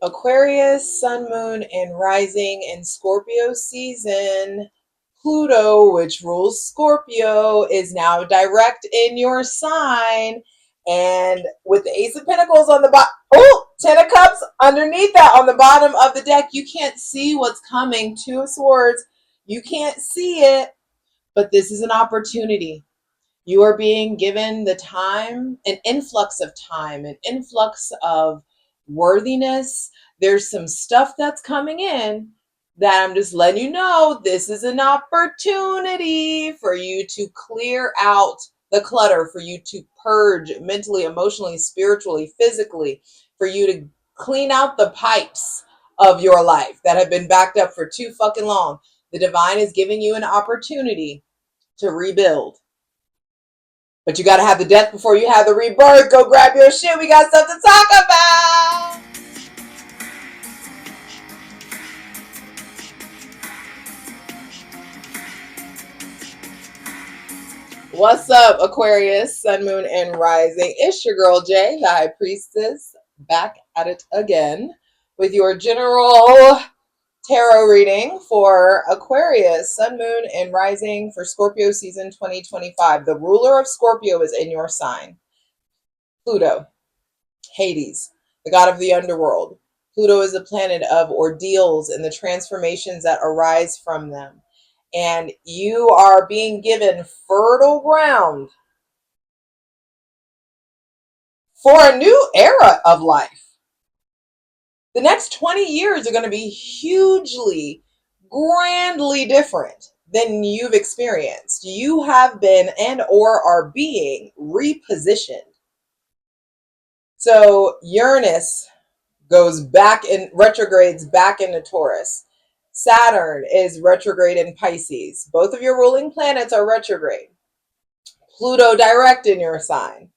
Aquarius, Sun, Moon, and Rising in Scorpio season. Pluto, which rules Scorpio, is now direct in your sign. And with the Ace of Pentacles on the bottom, oh, Ten of Cups underneath that on the bottom of the deck, you can't see what's coming. Two of Swords, you can't see it, but this is an opportunity. You are being given the time, an influx of time, an influx of worthiness. There's some stuff that's coming in that I'm just letting you know this is an opportunity for you to clear out the clutter, for you to purge mentally, emotionally, spiritually, physically, for you to clean out the pipes of your life that have been backed up for too fucking long. The divine is giving you an opportunity to rebuild. But you got to have the death before you have the rebirth. Go grab your shit. We got stuff to talk about. What's up, Aquarius, Sun, Moon, and Rising? It's your girl, Jay, the High Priestess, back at it again with your general tarot reading for Aquarius, Sun, Moon, and Rising for Scorpio season 2025. The ruler of Scorpio is in your sign. Pluto, Hades, the god of the underworld. Pluto is the planet of ordeals and the transformations that arise from them. And you are being given fertile ground for a new era of life. The next 20 years are going to be hugely, grandly different than you've experienced. You have been and or are being repositioned. So Uranus goes back in retrogrades back into Taurus. Saturn is retrograde in Pisces. Both of your ruling planets are retrograde. Pluto direct in your sign.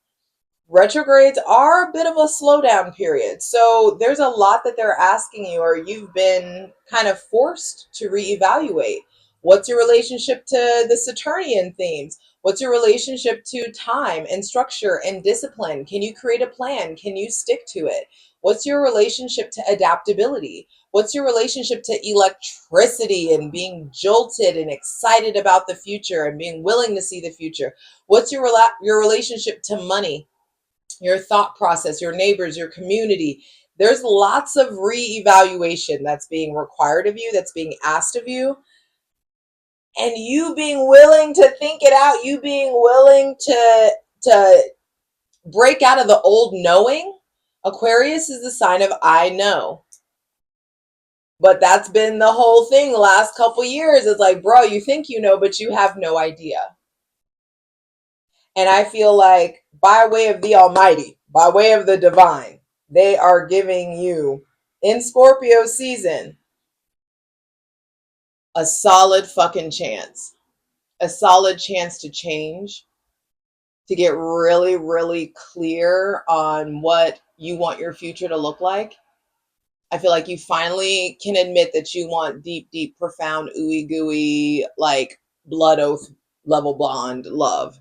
Retrogrades are a bit of a slowdown period. So there's a lot that they're asking you, or you've been kind of forced to reevaluate. What's your relationship to the Saturnian themes? What's your relationship to time and structure and discipline? Can you create a plan? Can you stick to it? What's your relationship to adaptability? What's your relationship to electricity and being jolted and excited about the future and being willing to see the future? What's your relationship to money, your thought process, your neighbors, your community? There's lots of reevaluation that's being required of you, that's being asked of you. And you being willing to think it out, you being willing to break out of the old knowing. Aquarius is the sign of I know. But that's been the whole thing the last couple years. It's like, bro, you think you know, but you have no idea. And I feel like by way of the Almighty, by way of the divine, they are giving you in Scorpio season a solid fucking chance. A solid chance to change, to get really, really clear on what you want your future to look like. I feel like you finally can admit that you want deep, deep, profound, ooey gooey, like blood oath level bond love.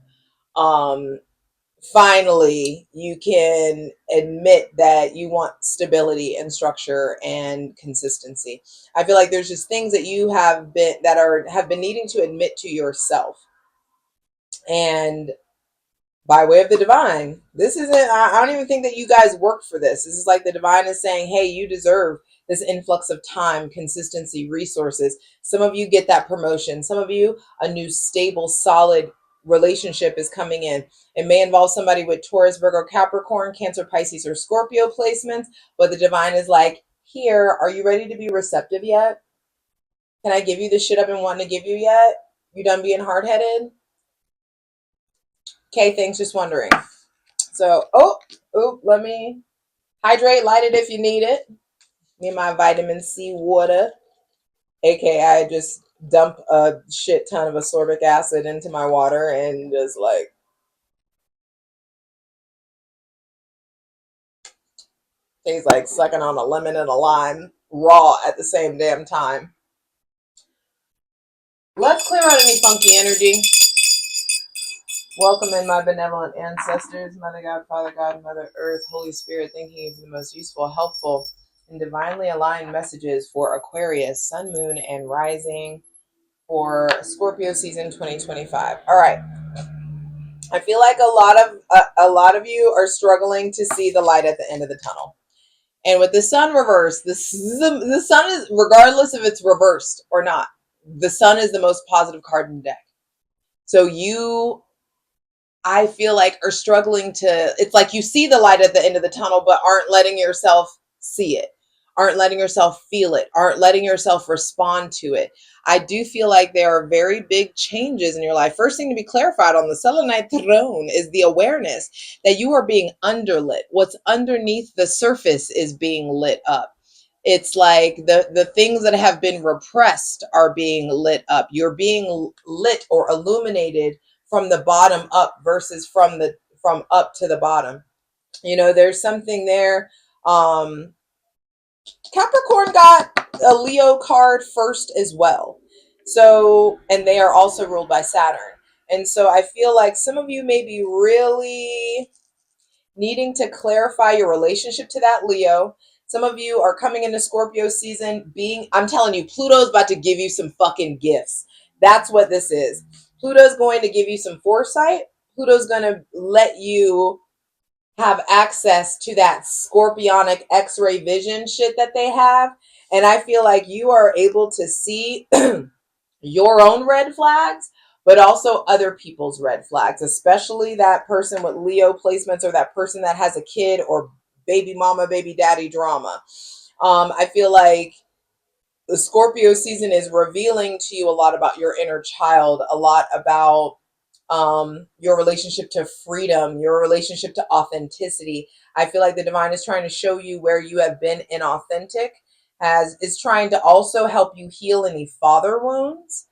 Finally, you can admit that you want stability and structure and consistency. I feel like there's just things that you have been needing to admit to yourself. And by way of the divine, this isn't, I don't even think that you guys work for this. This is like the divine is saying, hey, you deserve this influx of time, consistency, resources. Some of you get that promotion. Some of you, a new stable, solid relationship is coming in. It may involve somebody with Taurus, Virgo, Capricorn, Cancer, Pisces, or Scorpio placements, but the divine is like, here, are you ready to be receptive yet? Can I give you the shit I've been wanting to give you yet? You done being hard-headed? Okay, thanks, just wondering. So, let me hydrate, light it if you need it. Me my vitamin C water, aka I just dump a shit ton of ascorbic acid into my water and just like tastes like sucking on a lemon and a lime raw at the same damn time. Let's clear out any funky energy. Welcome in my benevolent ancestors, Mother God, Father God, Mother Earth, Holy Spirit, thinking is the most useful, helpful, and divinely aligned messages for Aquarius, Sun, Moon, and Rising for Scorpio season 2025. All right. I feel like a lot of you are struggling to see the light at the end of the tunnel. And with the sun reversed, the sun is, regardless if it's reversed or not, the sun is the most positive card in the deck. So you, I feel like, are struggling to, it's like you see the light at the end of the tunnel, but aren't letting yourself see it, aren't letting yourself feel it, aren't letting yourself respond to it. I do feel like there are very big changes in your life. First thing to be clarified on the selenite throne is the awareness that you are being underlit. What's underneath the surface is being lit up. It's like the things that have been repressed are being lit up. You're being lit or illuminated from the bottom up versus from up to the bottom. You know, there's something there. Capricorn got a Leo card first as well. So, and they are also ruled by Saturn. And so I feel like some of you may be really needing to clarify your relationship to that Leo. Some of you are coming into Scorpio season being, I'm telling you, Pluto's about to give you some fucking gifts. That's what this is. Pluto's going to give you some foresight. Pluto's going to let you have access to that scorpionic x-ray vision shit that they have. And I feel like you are able to see your own red flags, but also other people's red flags, especially that person with Leo placements or that person that has a kid or baby mama, baby daddy drama. I feel like the Scorpio season is revealing to you a lot about your inner child, a lot about your relationship to freedom, your relationship to authenticity. I feel like the divine is trying to show you where you have been inauthentic, as is trying to also help you heal any father wounds.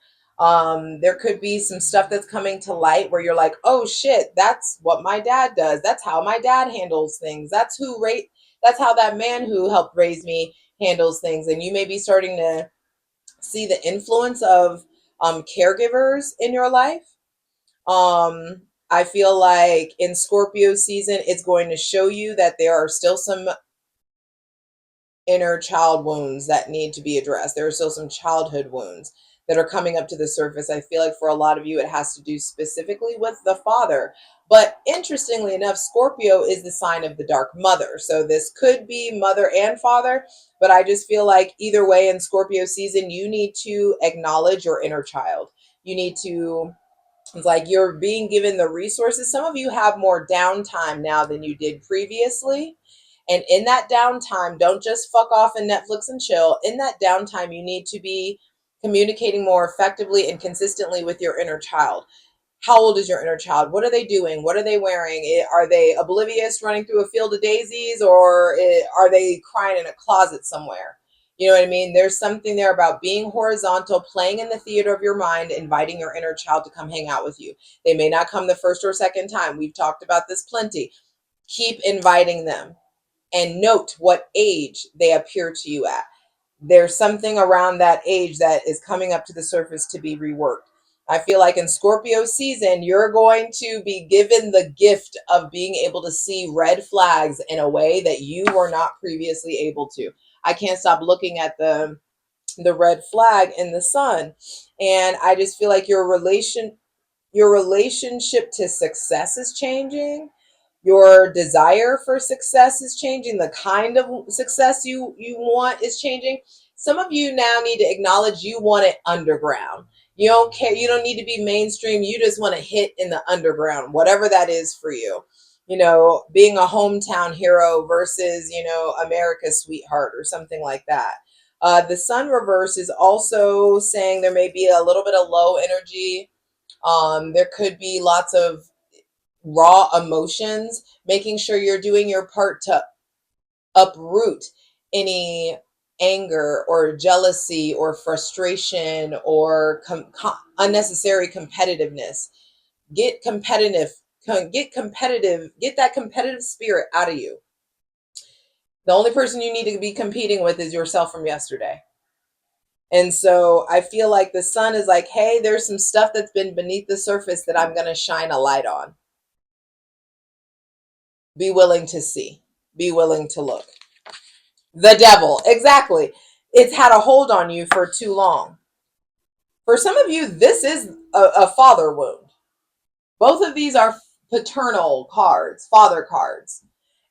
There could be some stuff that's coming to light where you're like, oh shit, that's what my dad does. That's how my dad handles things. That's how that man who helped raise me handles things. And you may be starting to see the influence of caregivers in your life. I feel like in Scorpio season, it's going to show you that there are still some inner child wounds that need to be addressed. There are still some childhood wounds that are coming up to the surface. I feel like for a lot of you, it has to do specifically with the father. But interestingly enough, Scorpio is the sign of the dark mother. So this could be mother and father, but I just feel like either way in Scorpio season, you need to acknowledge your inner child. You need to, it's like you're being given the resources. Some of you have more downtime now than you did previously. And in that downtime, don't just fuck off and Netflix and chill. In that downtime, you need to be communicating more effectively and consistently with your inner child. How old is your inner child? What are they doing? What are they wearing? Are they oblivious running through a field of daisies, or are they crying in a closet somewhere? You know what I mean? There's something there about being horizontal, playing in the theater of your mind, inviting your inner child to come hang out with you. They may not come the first or second time. We've talked about this plenty. Keep inviting them and note what age they appear to you at. There's something around that age that is coming up to the surface to be reworked. I feel like in Scorpio season, you're going to be given the gift of being able to see red flags in a way that you were not previously able to. I can't stop looking at the red flag in the sun, and I just feel like your relationship to success is changing. Your desire for success is changing. The kind of success you want is changing. Some of you now need to acknowledge you want it underground. You don't care. You don't need to be mainstream. You just want to hit in the underground, whatever that is for you. You know, being a hometown hero versus, you know, America's sweetheart or something like that. The sun reverse is also saying there may be a little bit of low energy. There could be lots of raw emotions, making sure you're doing your part to uproot any anger or jealousy or frustration or unnecessary competitiveness. Get competitive, get that competitive spirit out of you. The only person you need to be competing with is yourself from yesterday. And so I feel like the sun is like, hey, there's some stuff that's been beneath the surface that I'm going to shine a light on. Be willing to see, be willing to look. The devil. Exactly. It's had a hold on you for too long. For some of you, this is a father wound. Both of these are paternal cards, father cards.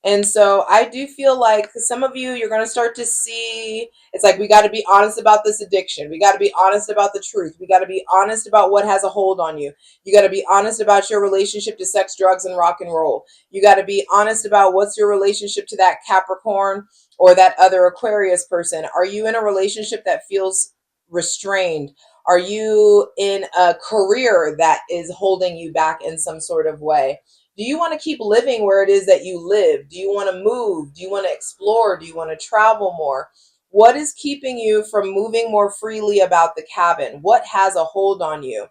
And so I do feel like some of you, you're going to start to see, it's like, we got to be honest about this addiction. We got to be honest about the truth. We got to be honest about what has a hold on you. You got to be honest about your relationship to sex, drugs, and rock and roll. You got to be honest about what's your relationship to that Capricorn or that other Aquarius person. Are you in a relationship that feels restrained? Are you in a career that is holding you back in some sort of way? Do you want to keep living where it is that you live? Do you want to move? Do you want to explore? Do you want to travel more? What is keeping you from moving more freely about the cabin? What has a hold on you?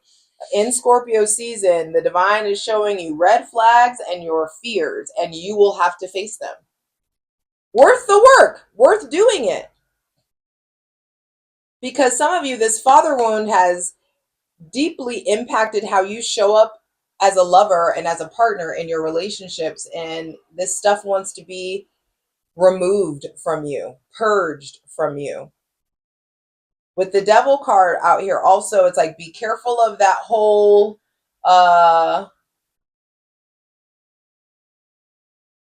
In Scorpio season, the divine is showing you red flags and your fears, and you will have to face them. Worth the work, worth doing it. Because some of you, this father wound has deeply impacted how you show up as a lover and as a partner in your relationships. And this stuff wants to be removed from you, purged from you. With the devil card out here also, it's like, be careful of that whole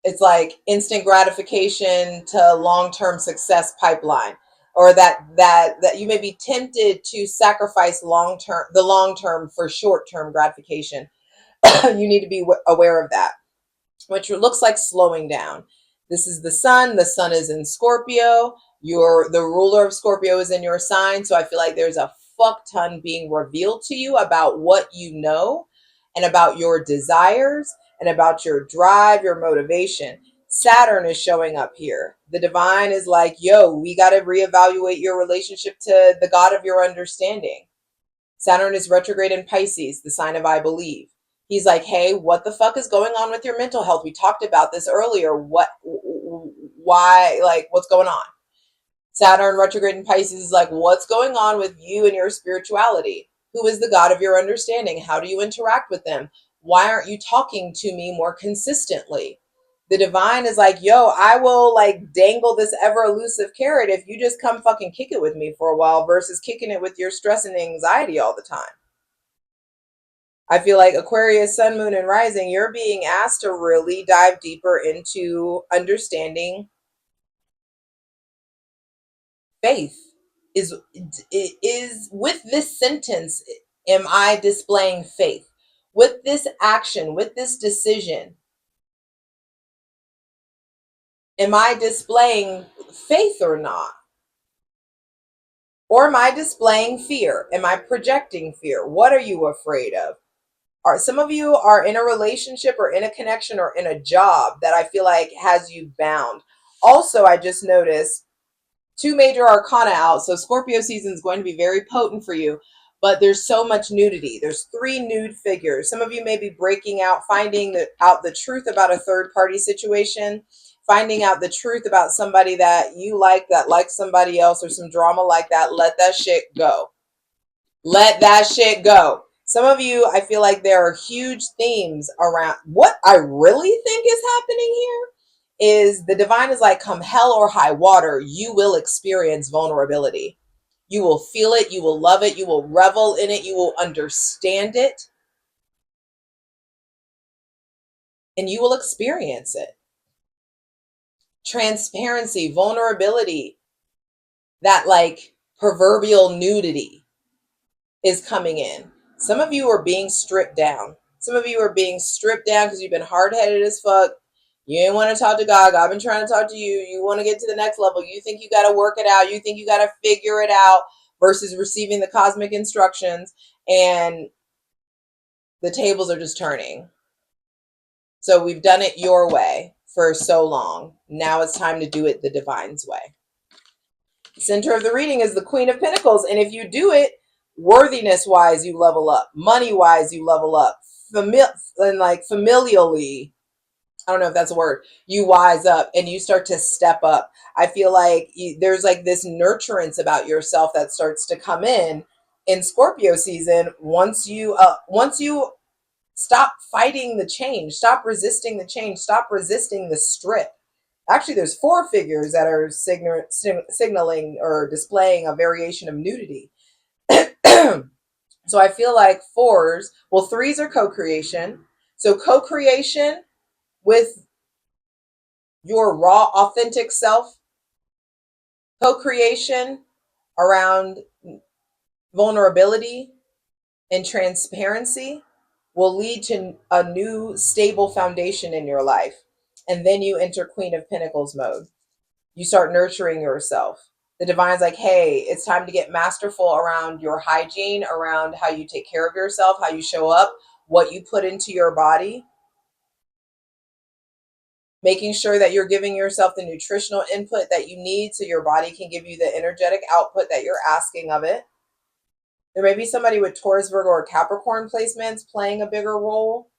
it's like instant gratification to long-term success pipeline, or that you may be tempted to sacrifice long term for short-term gratification. You need to be aware of that, which looks like slowing down. This is the sun. The sun is in Scorpio. The ruler of Scorpio is in your sign. So I feel like there's a fuck ton being revealed to you about what you know and about your desires and about your drive, your motivation. Saturn is showing up here. The divine is like, yo, we got to reevaluate your relationship to the God of your understanding. Saturn is retrograde in Pisces, the sign of I believe. He's like, hey, what the fuck is going on with your mental health? We talked about this earlier. Why, like, what's going on? Saturn retrograde in Pisces is like, what's going on with you and your spirituality? Who is the God of your understanding? How do you interact with them? Why aren't you talking to me more consistently? The divine is like, yo, I will like dangle this ever elusive carrot if you just come fucking kick it with me for a while versus kicking it with your stress and anxiety all the time. I feel like Aquarius, Sun, Moon, and Rising, you're being asked to really dive deeper into understanding faith. Is with this sentence, am I displaying faith? With this action, with this decision, am I displaying faith or not? Or am I displaying fear? Am I projecting fear? What are you afraid of? Are some of you are in a relationship or in a connection or in a job that I feel like has you bound? Also, I just noticed two major arcana out. So Scorpio season is going to be very potent for you, but there's so much nudity. There's three nude figures. Some of you may be breaking out, finding out the truth about a third party situation, finding out the truth about somebody that you like that likes somebody else, or some drama like that. Let that shit go. Let that shit go. Some of you, I feel like there are huge themes around what I really think is happening here is the divine is like, come hell or high water, you will experience vulnerability. You will feel it. You will love it. You will revel in it. You will understand it. And you will experience it. Transparency, vulnerability, that like proverbial nudity is coming in. Some of you are being stripped down. Some of you are being stripped down because you've been hard-headed as fuck. You ain't want to talk to God. God been trying to talk to you. You want to get to the next level. You think you got to work it out. You think you got to figure it out versus receiving the cosmic instructions. And the tables are just turning. So we've done it your way for so long. Now it's time to do it the divine's way. Center of the reading is the Queen of Pentacles. And if you do it worthiness wise, you level up. Money wise, you level up. And like familially, I don't know if that's a word, you wise up and you start to step up. I feel like there's like this nurturance about yourself that starts to come in Scorpio season. Once you stop fighting the change, stop resisting the change, stop resisting the strip. Actually, there's four figures that are signaling or displaying a variation of nudity. So I feel like fours, well, threes are co-creation. So co-creation with your raw, authentic self, co-creation around vulnerability and transparency will lead to a new stable foundation in your life. And then you enter Queen of Pentacles mode. You start nurturing yourself. The divine's like, hey, it's time to get masterful around your hygiene, around how you take care of yourself, how you show up, what you put into your body, making sure that you're giving yourself the nutritional input that you need so your body can give you the energetic output that you're asking of it. There may be somebody with Taurus, Virgo, or Capricorn placements playing a bigger role.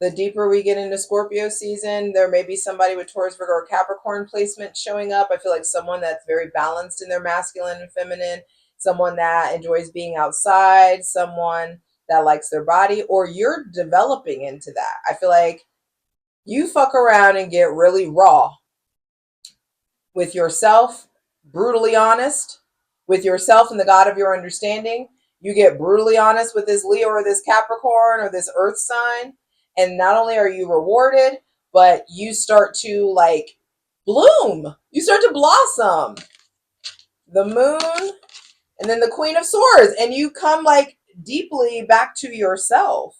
The deeper we get into Scorpio season, there may be somebody with Taurus, Virgo, or Capricorn placement showing up. I feel like someone that's very balanced in their masculine and feminine, someone that enjoys being outside, someone that likes their body, or you're developing into that. I feel like you fuck around and get really raw with yourself, brutally honest with yourself and the God of your understanding. You get brutally honest with this Leo or this Capricorn or this Earth sign. And not only are you rewarded, but you start to like bloom. You start to blossom. The moon and then the Queen of Swords. And you come like deeply back to yourself.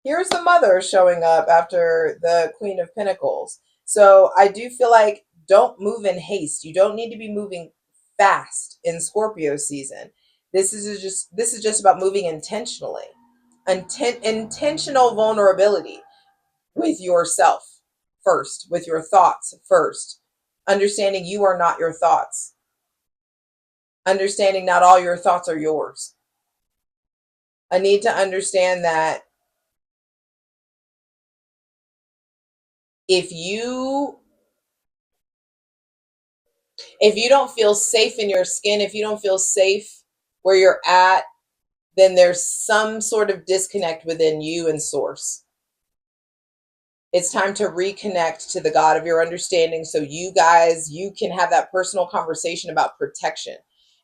Here's the Mother showing up after the Queen of Pentacles. So I do feel like don't move in haste. You don't need to be moving fast in Scorpio season. This is just about moving intentionally. Intentional vulnerability with yourself first, with your thoughts first. Understanding you are not your thoughts. Understanding not all your thoughts are yours. I need to understand that if you don't feel safe in your skin, if you don't feel safe where you're at, then there's some sort of disconnect within you and source. It's time to reconnect to the God of your understanding so you can have that personal conversation about protection.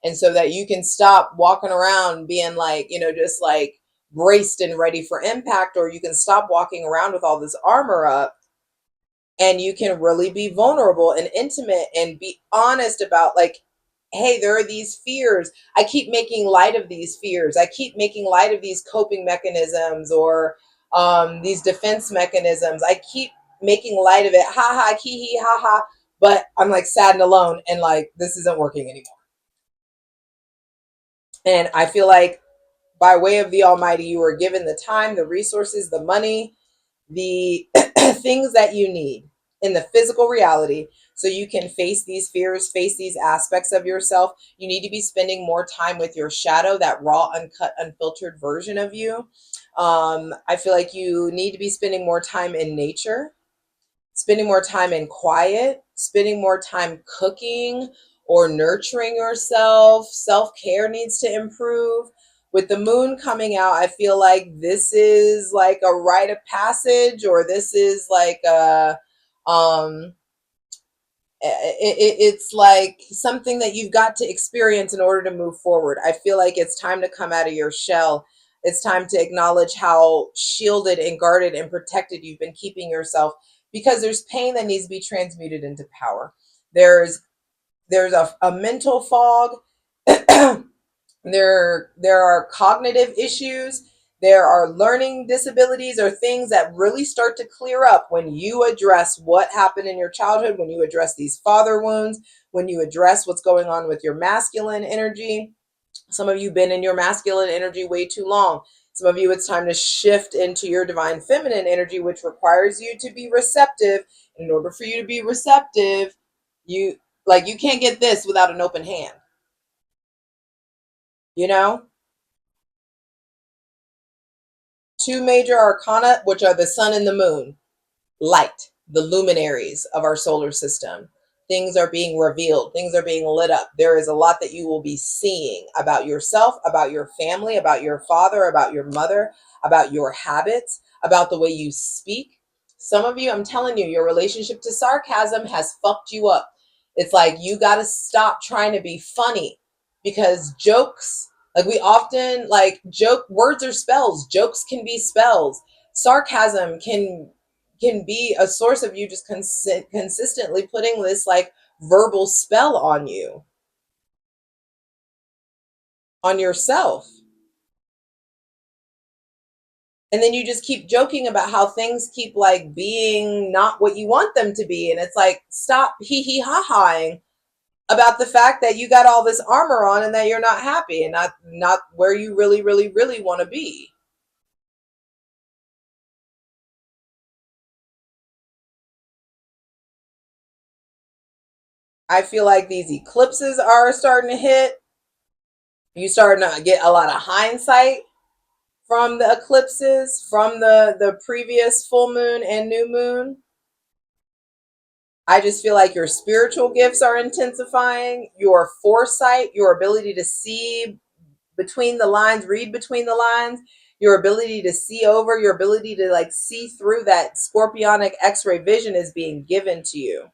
And so that you can stop walking around being like, just like braced and ready for impact, or you can stop walking around with all this armor up and you can really be vulnerable and intimate and be honest about like, hey, there are these fears. I keep making light of these fears. I keep making light of these coping mechanisms or these defense mechanisms. I keep making light of it. Ha ha, hee hee, ha ha. But I'm like sad and alone and like, this isn't working anymore. And I feel like by way of the Almighty, you are given the time, the resources, the money, the things that you need in the physical reality so you can face these fears, face these aspects of yourself. You need to be spending more time with your shadow, that raw, uncut, unfiltered version of you. I feel like you need to be spending more time in nature, spending more time in quiet, spending more time cooking or nurturing yourself. Self-care needs to improve. With the moon coming out, I feel like this is like a rite of passage, or this is like a it's like something that you've got to experience in order to move forward. I feel like it's time to come out of your shell. It's time to acknowledge how shielded and guarded and protected you've been keeping yourself, because there's pain that needs to be transmuted into power. There's a mental fog. There are cognitive issues. There are learning disabilities, or things that really start to clear up when you address what happened in your childhood, when you address these father wounds, when you address what's going on with your masculine energy. Some of you have been in your masculine energy way too long. Some of you, it's time to shift into your divine feminine energy, which requires you to be receptive. In order for you to be receptive, you can't get this without an open hand. You know? Two major arcana, which are the sun and the moon, light, the luminaries of our solar system. Things are being revealed. Things are being lit up. There is a lot that you will be seeing about yourself, about your family, about your father, about your mother, about your habits, about the way you speak. Some of you, I'm telling you, your relationship to sarcasm has fucked you up. It's like you got to stop trying to be funny, because jokes, like we often like joke, words are spells. Jokes can be spells. Sarcasm can be a source of you just consistently putting this like verbal spell on you, on yourself. And then you just keep joking about how things keep like being not what you want them to be. And it's like, stop hee hee ha haing about the fact that you got all this armor on and that you're not happy and not where you really, really, really want to be. I feel like these eclipses are starting to hit. You starting to get a lot of hindsight from the eclipses, from the previous full moon and new moon. I just feel like your spiritual gifts are intensifying, your foresight, your ability to see between the lines, read between the lines, your ability to see over, your ability to like see through that scorpionic x-ray vision is being given to you.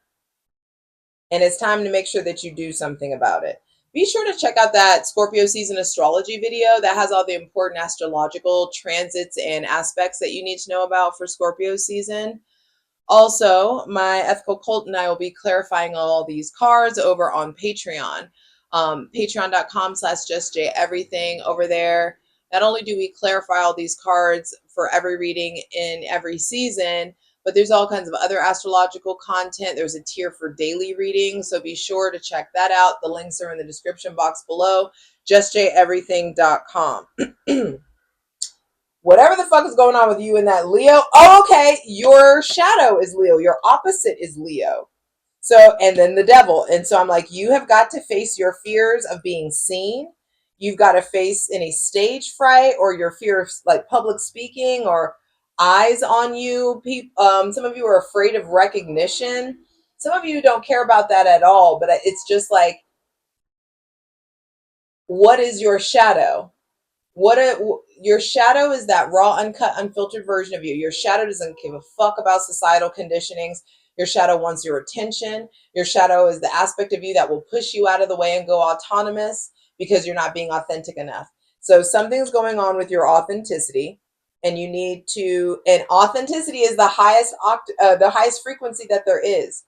And it's time to make sure that you do something about it. Be sure to check out that Scorpio season astrology video that has all the important astrological transits and aspects that you need to know about for Scorpio season. Also, my ethical cult and I will be clarifying all these cards over on Patreon. Patreon.com/JustJEverything. Over there, not only do we clarify all these cards for every reading in every season, but there's all kinds of other astrological content. There's a tier for daily readings, so be sure to check that out. The links are in the description box below. JustJEverything.com. Whatever the fuck is going on with you in that Leo. Oh, okay. Your shadow is Leo. Your opposite is Leo. So, and then the devil. And so I'm like, you have got to face your fears of being seen. You've got to face any stage fright or your fear of like public speaking or eyes on you. Some of you are afraid of recognition. Some of you don't care about that at all, but it's just like, what is your shadow? Your shadow is that raw, uncut, unfiltered version of you. Your shadow doesn't give a fuck about societal conditionings. Your shadow wants your attention. Your shadow is the aspect of you that will push you out of the way and go autonomous because you're not being authentic enough. So something's going on with your authenticity, and you need to. And authenticity is the highest frequency that there is.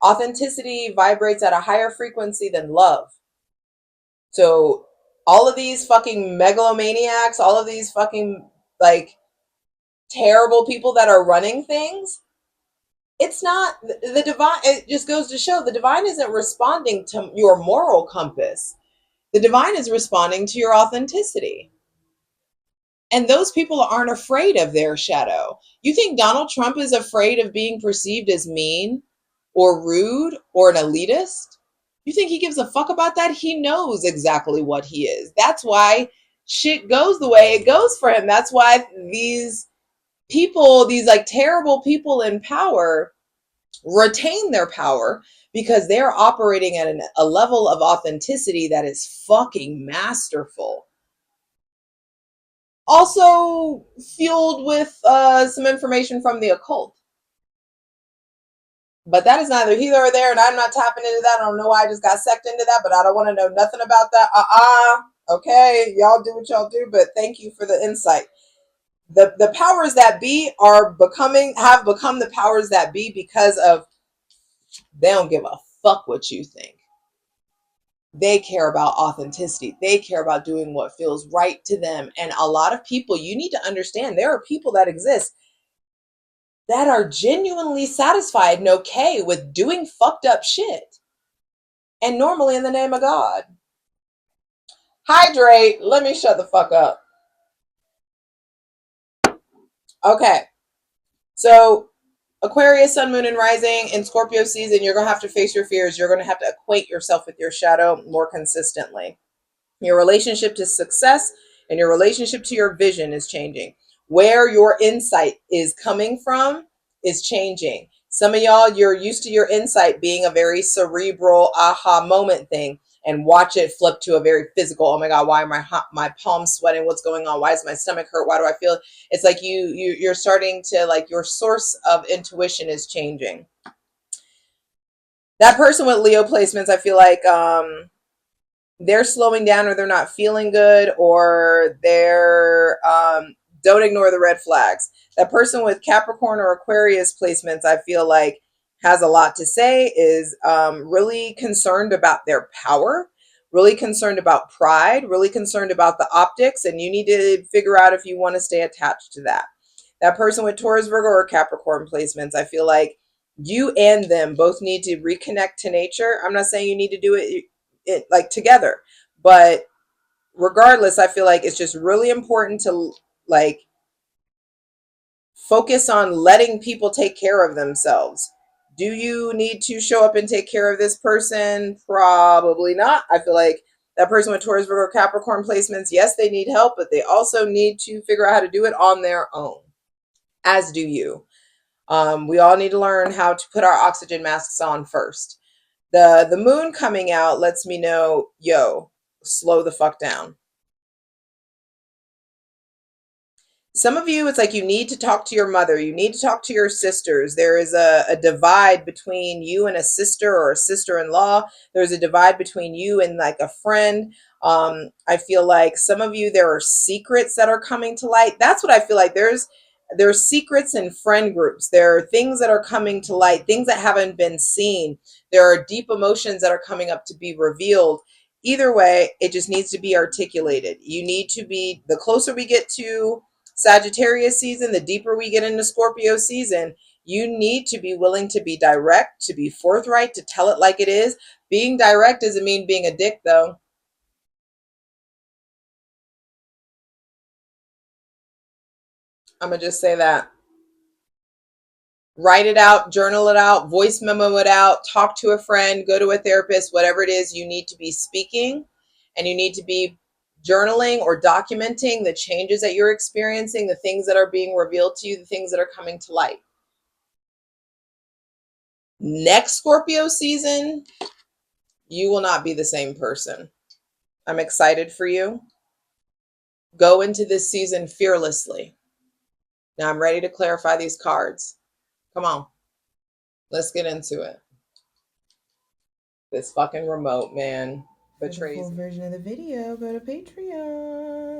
Authenticity vibrates at a higher frequency than love. So all of these fucking megalomaniacs, all of these fucking like terrible people that are running things, it's not the divine. It just goes to show the divine isn't responding to your moral compass. The divine is responding to your authenticity. And those people aren't afraid of their shadow. You think Donald Trump is afraid of being perceived as mean or rude or an elitist? You think he gives a fuck about that? He knows exactly what he is. That's why shit goes the way it goes for him. That's why these people, these like terrible people in power, retain their power because they're operating at a level of authenticity that is fucking masterful. Also fueled with some information from the occult. But that is neither here or there, and I'm not tapping into that. I don't know why I just got sucked into that, but I don't want to know nothing about that. Okay, y'all do what y'all do, but thank you for the insight. The powers that be have become the powers that be because of they don't give a fuck what you think. They care about authenticity. They care about doing what feels right to them. And a lot of people, you need to understand, there are people that exist that are genuinely satisfied and okay with doing fucked up shit. And normally in the name of God. Hydrate. Let me shut the fuck up. Okay. So Aquarius, Sun, Moon, and Rising in Scorpio season, you're going to have to face your fears. You're going to have to acquaint yourself with your shadow more consistently. Your relationship to success and your relationship to your vision is changing. Where your insight is coming from is changing. Some of y'all, you're used to your insight being a very cerebral aha moment thing, and watch it flip to a very physical. Oh my God, why are my palms sweating? What's going on? Why does my stomach hurt? Why do I feel? It's like you're starting to, like, your source of intuition is changing. That person with Leo placements, I feel like they're slowing down, or they're not feeling good, or they're don't ignore the red flags. That person with Capricorn or Aquarius placements, I feel like, has a lot to say, is really concerned about their power, really concerned about pride, really concerned about the optics, and you need to figure out if you want to stay attached to that. That person with Taurus, Virgo, or Capricorn placements, I feel like you and them both need to reconnect to nature. I'm not saying you need to do it like together, but regardless, I feel like it's just really important to, like, focus on letting people take care of themselves. Do you need to show up and take care of this person? Probably not. I feel like that person with Taurus, Virgo, Capricorn placements, yes, they need help, but they also need to figure out how to do it on their own, as do you. We all need to learn how to put our oxygen masks on first. The moon coming out lets me know, yo, slow the fuck down. Some of you, it's like you need to talk to your mother. You need to talk to your sisters. There is a divide between you and a sister or a sister-in-law. There's a divide between you and, like, a friend. I feel like some of you, there are secrets that are coming to light. That's what I feel like. There's secrets in friend groups. There are things that are coming to light, things that haven't been seen. There are deep emotions that are coming up to be revealed. Either way, it just needs to be articulated. You need to be, the closer we get to Sagittarius season, the deeper we get into Scorpio season, you need to be willing to be direct, to be forthright, to tell it like it is. Being direct doesn't mean being a dick, though. I'm going to just say that. Write it out, journal it out, voice memo it out, talk to a friend, go to a therapist, whatever it is you need to be speaking, and you need to be journaling or documenting the changes that you're experiencing, the things that are being revealed to you, the things that are coming to light. Next Scorpio season, you will not be the same person. I'm excited for you. Go into this season fearlessly. Now I'm ready to clarify these cards. Come on. Let's get into it. This fucking remote, man, betrays me. For the full version of the video, go to Patreon.